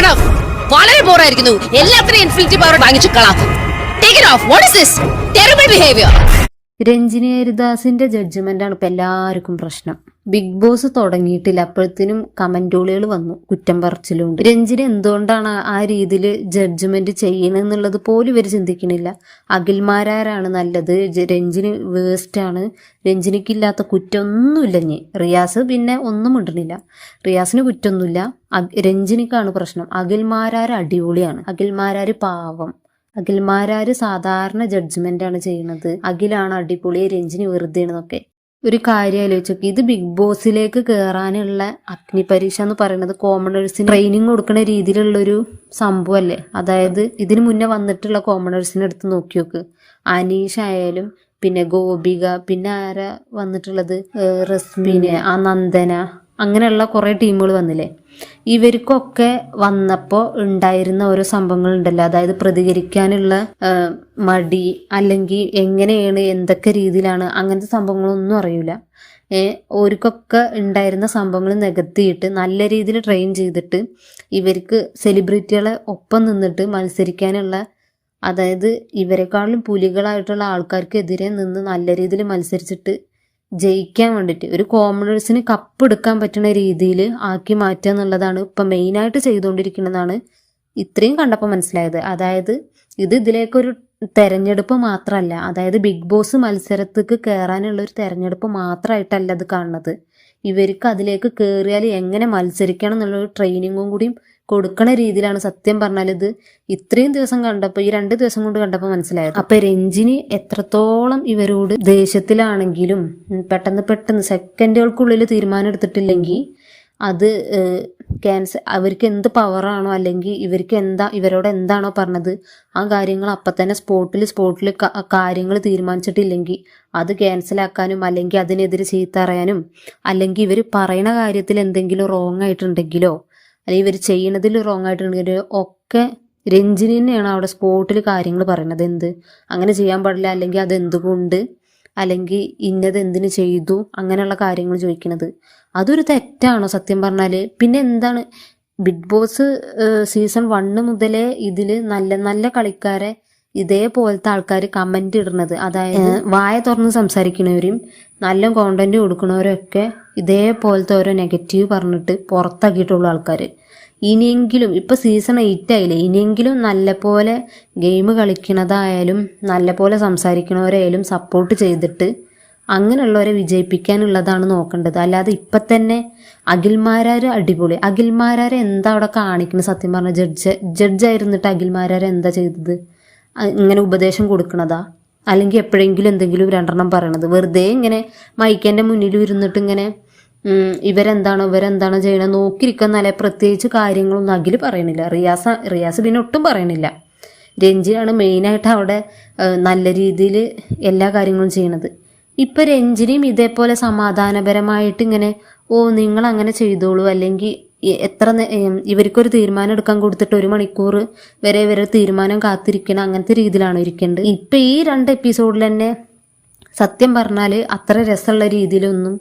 വളരെ ബോറായിരിക്കുന്നു. എല്ലാത്തിനും infinity power വാങ്ങിച്ചു കളാം. Take it off. What is this terrible behaviour? Ranjini ഹരിദാസിന്റെ ജഡ്ജ്മെന്റാണ് ഇപ്പൊ എല്ലാവർക്കും പ്രശ്നം. ബിഗ് ബോസ് തുടങ്ങിയിട്ടില്ല, അപ്പോഴത്തേനും കമന്റുകൾ വന്നു, കുറ്റം പറച്ചിലുണ്ട്. രഞ്ജിനി എന്തുകൊണ്ടാണ് ആ രീതിയിൽ ജഡ്ജ്മെന്റ് ചെയ്യണമെന്നുള്ളത് പോലും ഇവർ ചിന്തിക്കണില്ല. അഖിൽമാരാരാണ് നല്ലത്, രഞ്ജിനി വേസ്റ്റ് ആണ്, രഞ്ജിനിക്കില്ലാത്ത കുറ്റമൊന്നുമില്ല. റിയാസ് പിന്നെ ഒന്നും ഇടണില്ല, റിയാസിന് കുറ്റമൊന്നുമില്ല. രഞ്ജിനിക്കാണ് പ്രശ്നം. അഖിൽമാരാര് അടിപൊളിയാണ്, അഖിൽമാരാര് പാവം, അഖിൽമാരാര് സാധാരണ ജഡ്ജ്മെന്റ് ആണ് ചെയ്യുന്നത്. അഖിലാണ് അടിപൊളി, രഞ്ജിനി വെറുതെയാണെന്നൊക്കെ. ഒരു കാര്യം ആലോചിച്ചോക്കെ, ഇത് ബിഗ് ബോസിലേക്ക് കയറാനുള്ള അഗ്നിപരീക്ഷ എന്ന് പറയുന്നത് കോമണേഴ്സിന് ട്രെയിനിങ് കൊടുക്കുന്ന രീതിയിലുള്ളൊരു സംഭവമല്ലേ. അതായത് ഇതിന് മുന്നേ വന്നിട്ടുള്ള കോമണേഴ്സിനെ എടുത്ത് നോക്കി നോക്ക്. അനീഷ് ആയാലും പിന്നെ ഗോപിക, പിന്നെ ആരാ വന്നിട്ടുള്ളത്, റസ്മിന്, ആ നന്ദന, അങ്ങനെയുള്ള കുറേ ടീമുകൾ വന്നില്ലേ. ഇവർക്കൊക്കെ വന്നപ്പോൾ ഉണ്ടായിരുന്ന ഓരോ സംഭവങ്ങൾ ഉണ്ടല്ലോ, അതായത് പ്രതികരിക്കാനുള്ള മടി, അല്ലെങ്കിൽ എങ്ങനെയാണ് എന്തൊക്കെ രീതിയിലാണ്, അങ്ങനത്തെ സംഭവങ്ങളൊന്നും അറിയില്ല. ഓർക്കൊക്കെ ഉണ്ടായിരുന്ന സംഭവങ്ങൾ നികത്തിയിട്ട് നല്ല രീതിയിൽ ട്രെയിൻ ചെയ്തിട്ട് ഇവർക്ക് സെലിബ്രിറ്റികളെ ഒപ്പം നിന്നിട്ട് മത്സരിക്കാനുള്ള, അതായത് ഇവരെക്കാളും പുലികളായിട്ടുള്ള ആൾക്കാർക്കെതിരെ നിന്ന് നല്ല രീതിയിൽ മത്സരിച്ചിട്ട് ജയിക്കാൻ വേണ്ടിയിട്ട് ഒരു കോമണേഴ്സിന് കപ്പ് എടുക്കാൻ പറ്റുന്ന രീതിയിൽ ആക്കി മാറ്റുക എന്നുള്ളതാണ് ഇപ്പം മെയിനായിട്ട് ചെയ്തുകൊണ്ടിരിക്കുന്നതാണ് ഇത്രയും കണ്ടപ്പോൾ മനസ്സിലായത്. അതായത് ഇതിലേക്കൊരു തെരഞ്ഞെടുപ്പ് മാത്രമല്ല, അതായത് ബിഗ് ബോസ് മത്സരത്തേക്ക് കയറാനുള്ള ഒരു തെരഞ്ഞെടുപ്പ് മാത്രമായിട്ടല്ല അത് കാണുന്നത്. ഇവർക്ക് അതിലേക്ക് കയറിയാൽ എങ്ങനെ മത്സരിക്കണം എന്നുള്ളൊരു ട്രെയിനിങ്ങും കൂടിയും കൊടുക്കണ രീതിയിലാണ് സത്യം പറഞ്ഞാൽ ഇത് ഇത്രയും ദിവസം കണ്ടപ്പോൾ, ഈ 2 ദിവസം കൊണ്ട് കണ്ടപ്പോൾ മനസ്സിലായത്. അപ്പൊ രഞ്ജിനി എത്രത്തോളം ഇവരോട് ദേഷ്യത്തിലാണെങ്കിലും പെട്ടെന്ന് സെക്കൻഡുകൾക്കുള്ളിൽ തീരുമാനം എടുത്തിട്ടില്ലെങ്കിൽ അത് അവർക്ക് എന്ത് പവറാണോ അല്ലെങ്കിൽ ഇവരോട് എന്താണോ പറഞ്ഞത് ആ കാര്യങ്ങൾ അപ്പം തന്നെ സ്പോട്ടിൽ കാര്യങ്ങൾ തീരുമാനിച്ചിട്ടില്ലെങ്കിൽ അത് ക്യാൻസലാക്കാനും അല്ലെങ്കിൽ അതിനെതിരെ ചീത്ത അറിയാനും, അല്ലെങ്കിൽ ഇവർ പറയണ കാര്യത്തിൽ എന്തെങ്കിലും റോങ് ആയിട്ടുണ്ടെങ്കിലോ അല്ലെങ്കിൽ ഇവർ ചെയ്യുന്നതിൽ റോങ് ആയിട്ടുണ്ടെങ്കിലോ ഒക്കെ രഞ്ജിനി തന്നെയാണ് അവിടെ സ്പോട്ടിൽ കാര്യങ്ങൾ പറയണത്. എന്ത് അങ്ങനെ ചെയ്യാൻ പാടില്ല, അല്ലെങ്കിൽ അത് എന്തുകൊണ്ട്, അല്ലെങ്കിൽ ഇന്നത് എന്തിനു ചെയ്തു, അങ്ങനെയുള്ള കാര്യങ്ങൾ ചോദിക്കുന്നത്. അതൊരു തെറ്റാണോ സത്യം പറഞ്ഞാൽ? പിന്നെ എന്താണ് ബിഗ് ബോസ് സീസൺ 1 മുതലേ ഇതിൽ നല്ല നല്ല കളിക്കാരെ ഇതേപോലത്തെ ആൾക്കാർ കമന്റ് ഇടുന്നത്, അതായത് വായ തുറന്ന് സംസാരിക്കുന്നവരും നല്ല കോണ്ടന്റ് കൊടുക്കുന്നവരൊക്കെ ഇതേപോലത്തെ ഓരോ നെഗറ്റീവ് പറഞ്ഞിട്ട് പുറത്താക്കിയിട്ടുള്ള ആൾക്കാർ. ഇനിയെങ്കിലും ഇപ്പൊ സീസൺ 8 ആയില്ലേ, ഇനിയെങ്കിലും നല്ലപോലെ ഗെയിം കളിക്കണതായാലും നല്ലപോലെ സംസാരിക്കണവരായാലും സപ്പോർട്ട് ചെയ്തിട്ട് അങ്ങനെയുള്ളവരെ വിജയിപ്പിക്കാനുള്ളതാണ് നോക്കേണ്ടത്. അല്ലാതെ ഇപ്പം തന്നെ അഖിൽമാരാര് അടിപൊളി, അഖിൽമാരാരെ എന്താ അവിടെ കാണിക്കുന്നത് സത്യം പറഞ്ഞ? ജഡ്ജായിരുന്നിട്ട് അഖിൽമാരാരെ എന്താ ചെയ്തത്? ഇങ്ങനെ ഉപദേശം കൊടുക്കണതാ, അല്ലെങ്കിൽ എപ്പോഴെങ്കിലും എന്തെങ്കിലും 2 പറയണത്? വെറുതെ ഇങ്ങനെ മൈക്കേൻ്റെ മുന്നിൽ ഇരുന്നിട്ട് ഇങ്ങനെ ഇവരെന്താണോ ചെയ്യണത് നോക്കിയിരിക്കുന്നല്ലേ. പ്രത്യേകിച്ച് കാര്യങ്ങളൊന്നും അഖിൽ പറയണില്ല. റിയാസ് പിന്നെ ഒട്ടും പറയണില്ല. രഞ്ജിനാണ് മെയിനായിട്ട് അവിടെ നല്ല രീതിയിൽ എല്ലാ കാര്യങ്ങളും ചെയ്യണത്. ഇപ്പം രഞ്ജിനിയും ഇതേപോലെ സമാധാനപരമായിട്ട് ഇങ്ങനെ നിങ്ങൾ അങ്ങനെ ചെയ്തോളൂ, അല്ലെങ്കിൽ ഇവർക്കൊരു തീരുമാനം എടുക്കാൻ കൊടുത്തിട്ട് 1 മണിക്കൂർ വരെ ഇവരെ തീരുമാനം കാത്തിരിക്കണം, അങ്ങനത്തെ രീതിയിലാണ് ഇരിക്കേണ്ടത്. ഇപ്പം ഈ 2 എപ്പിസോഡിൽ തന്നെ സത്യം പറഞ്ഞാൽ അത്ര രസമുള്ള രീതിയിലൊന്നും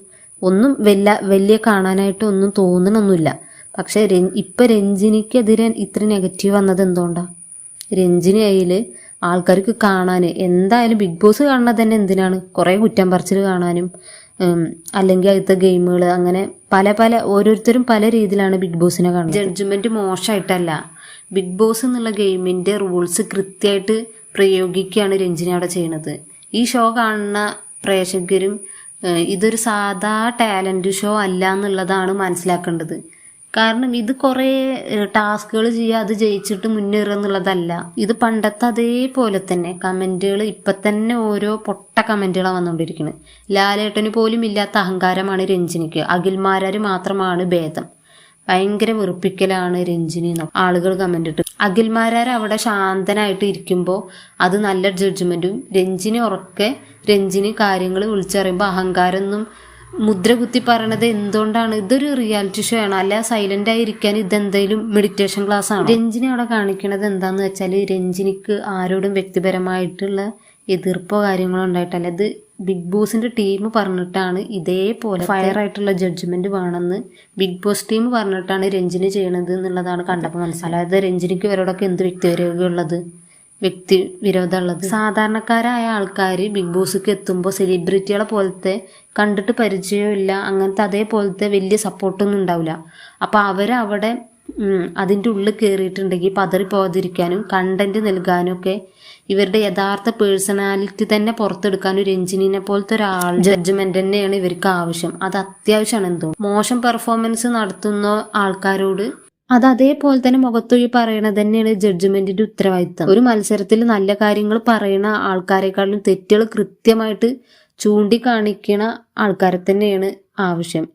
വലിയ കാണാനായിട്ട് ഒന്നും തോന്നണമൊന്നുമില്ല. പക്ഷെ ഇപ്പം രഞ്ജിനിക്കെതിരെ ഇത്ര നെഗറ്റീവ് വന്നത് എന്തുകൊണ്ടാണ്? രഞ്ജിനി അതിൽ ആൾക്കാർക്ക് കാണാൻ എന്തായാലും ബിഗ് ബോസ് കാണുന്നത് തന്നെ എന്തിനാണ്? കുറേ കുറ്റം പറച്ചിൽ കാണാനും അല്ലെങ്കിൽ അടുത്ത ഗെയിമുകൾ, അങ്ങനെ പല ഓരോരുത്തരും പല രീതിയിലാണ് ബിഗ് ബോസിനെ കാണുന്നത്. ജഡ്ജ്മെന്റ് മോശമായിട്ടല്ല, ബിഗ് ബോസ് എന്നുള്ള ഗെയിമിന്റെ റൂൾസ് കൃത്യമായിട്ട് പ്രയോഗിക്കുകയാണ് രഞ്ജിനി അവിടെ ചെയ്യുന്നത്. ഈ ഷോ കാണുന്ന പ്രേക്ഷകരും ഇതൊരു സാധാ ടാലന്റ് ഷോ അല്ല എന്നുള്ളതാണ് മനസ്സിലാക്കേണ്ടത്. കാരണം ഇത് കുറേ ടാസ്കുകൾ ചെയ്യുക, അത് ജയിച്ചിട്ട് മുന്നേറുക എന്നുള്ളതല്ല. ഇത് പണ്ടത്തെ അതേപോലെ തന്നെ കമന്റുകൾ ഇപ്പം തന്നെ ഓരോ പൊട്ട കമന്റുകളാണ് വന്നുകൊണ്ടിരിക്കുന്നത്. ലാലേട്ടന് പോലും ഇല്ലാത്ത അഹങ്കാരമാണ് രഞ്ജിനിക്ക്, അഖിൽമാരാര് മാത്രമാണ് ഭേദം. ഭയങ്കര വെറുപ്പിക്കലാണ് രഞ്ജിനി ആളുകൾ കമന്റ് ഇട്ട്. അഖിൽമാരാര് അവിടെ ശാന്തനായിട്ട് ഇരിക്കുമ്പോൾ അത് നല്ല ജഡ്ജ്മെന്റും, രഞ്ജിനി കാര്യങ്ങൾ വിളിച്ചറിയുമ്പോൾ അഹങ്കാരമൊന്നും മുദ്ര കുത്തി പറയണത് എന്തുകൊണ്ടാണ്? ഇതൊരു റിയാലിറ്റി ഷോ ആണ്, അല്ല സൈലന്റ് ആയിരിക്കാൻ ഇതെന്തെങ്കിലും മെഡിറ്റേഷൻ ക്ലാസ് ആണ്. രഞ്ജിനി അവിടെ കാണിക്കണത് എന്താന്ന് വെച്ചാൽ രഞ്ജിനിക്ക് ആരോടും വ്യക്തിപരമായിട്ടുള്ള എതിർപ്പോ കാര്യങ്ങളോ ഉണ്ടായിട്ടല്ല. ഇത് ബിഗ് ബോസിന്റെ ടീം പറഞ്ഞിട്ടാണ് ഇതേപോലെ ഫയർ ആയിട്ടുള്ള ജഡ്ജ്മെന്റ് വേണമെന്ന് ബിഗ് ബോസ് ടീം പറഞ്ഞിട്ടാണ് രഞ്ജിനി ചെയ്യണത് എന്നുള്ളതാണ് കണ്ടപ്പോൾ മനസ്സിലായത്. അതായത് രഞ്ജിനിക്ക് ഇവരോടൊക്കെ എന്ത് വ്യക്തിവിരോധമുള്ളത്, വ്യക്തി വിരോധമുള്ളത്. സാധാരണക്കാരായ ആൾക്കാർ ബിഗ് ബോസിക്ക് എത്തുമ്പോൾ സെലിബ്രിറ്റികളെ പോലത്തെ കണ്ടിട്ട് പരിചയമില്ല, അങ്ങനത്തെ അതേപോലത്തെ വലിയ സപ്പോർട്ടൊന്നും ഉണ്ടാവില്ല. അപ്പോൾ അവരവിടെ അതിൻ്റെ ഉള്ളിൽ കയറിയിട്ടുണ്ടെങ്കിൽ പതറിപ്പോകാതിരിക്കാനും കണ്ടന്റ് നൽകാനും ഒക്കെ ഇവരുടെ യഥാർത്ഥ പേഴ്സണാലിറ്റി തന്നെ പുറത്തെടുക്കാനും രഞ്ജിനിനെ പോലത്തെ ഒരാൾ ജഡ്ജ്മെന്റ് തന്നെയാണ് ഇവർക്ക് ആവശ്യം. അത് അത്യാവശ്യമാണ്. എന്തോ മോശം പെർഫോമൻസ് നടത്തുന്ന ആൾക്കാരോട് അത് അതേപോലെ തന്നെ മുഖത്തൊഴി പറയണത് തന്നെയാണ് ജഡ്ജ്മെന്റിന്റെ ഉത്തരവാദിത്തം. ഒരു മത്സരത്തിൽ നല്ല കാര്യങ്ങൾ പറയുന്ന ആൾക്കാരെക്കാളും തെറ്റുകൾ കൃത്യമായിട്ട് ചൂണ്ടിക്കാണിക്കണ ആൾക്കാരെ തന്നെയാണ് ആവശ്യം.